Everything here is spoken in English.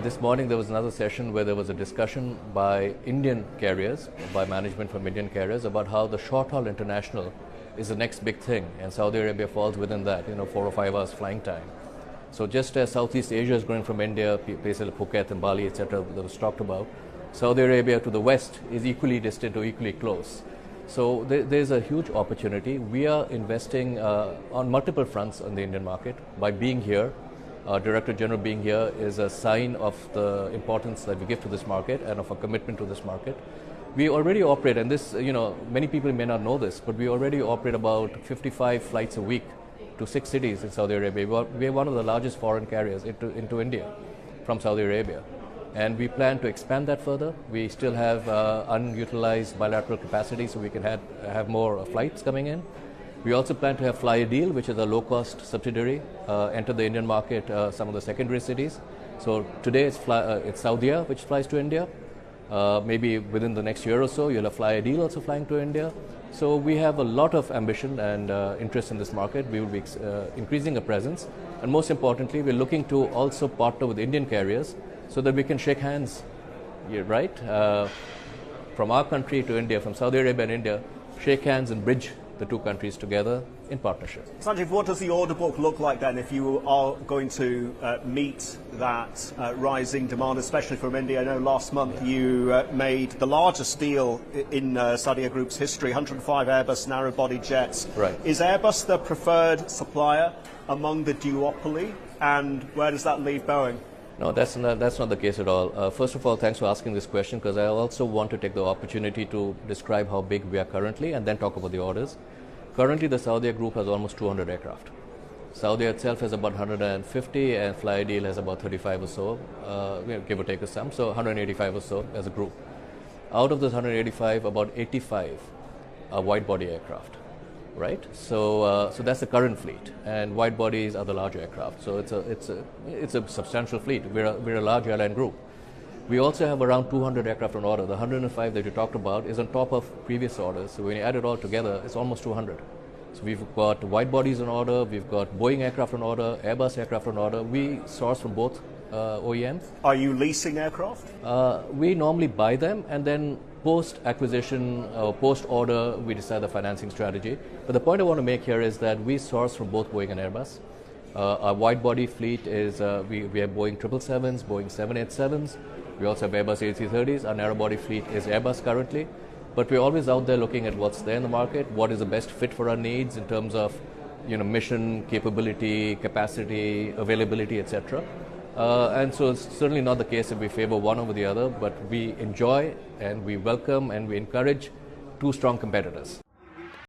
This morning there was another session where there was a discussion by Indian carriers, by management from Indian carriers, about how the short-haul international is the next big thing, and Saudi Arabia falls within that, 4 or 5 hours flying time. So just as Southeast Asia is growing from India, places like Phuket and Bali, etc., that was talked about, Saudi Arabia to the west is equally distant or equally close. So there's a huge opportunity. We are investing on multiple fronts on the Indian market. By being here, Director General being here is a sign of the importance that we give to this market and of a commitment to this market. We already operate, and this, many people may not know this, but we already operate about 55 flights a week to 6 cities in Saudi Arabia. We are one of the largest foreign carriers into India from Saudi Arabia. And we plan to expand that further. We still have unutilized bilateral capacity, so we can have more flights coming in. We also plan to have Fly a Deal, which is a low-cost subsidiary, enter the Indian market, some of the secondary cities. So today it's Saudia, which flies to India. Maybe within the next year or so, you'll have Fly a Deal also flying to India. So we have a lot of ambition and interest in this market. We will be increasing our presence. And most importantly, we're looking to also partner with Indian carriers so that we can shake hands, right? From our country to India, from Saudi Arabia and India, shake hands and bridge the two countries together in partnership. Sanjiv, what does the order book look like then if you are going to meet that rising demand, especially from India? I know last month you made the largest deal in Saudia Group's history, 105 Airbus narrow-body jets. Right. Is Airbus the preferred supplier among the duopoly, and where does that leave Boeing? No, that's not the case at all. First of all, thanks for asking this question, because I also want to take the opportunity to describe how big we are currently and then talk about the orders. Currently, the Saudia Group has almost 200 aircraft. Saudia itself has about 150, and Fly Deal has about 35 or so, give or take some, so 185 or so as a group. Out of those 185, about 85 are wide-body aircraft. Right, so that's the current fleet, and wide bodies are the large aircraft. So it's a substantial fleet. We're a large airline group. We also have around 200 aircraft on order. The 105 that you talked about is on top of previous orders. So when you add it all together, it's almost 200. So we've got wide bodies on order. We've got Boeing aircraft on order, Airbus aircraft on order. We source from both OEMs. Are you leasing aircraft? We normally buy them, and then post-acquisition or post-order, we decide the financing strategy. But the point I want to make here is that we source from both Boeing and Airbus. Our wide-body fleet is, we have Boeing 777s, Boeing 787s. We also have Airbus A330s. Our narrow-body fleet is Airbus currently. But we're always out there looking at what's there in the market, what is the best fit for our needs in terms of mission, capability, capacity, availability, etc. And so it's certainly not the case that we favor one over the other, but we enjoy and we welcome and we encourage two strong competitors.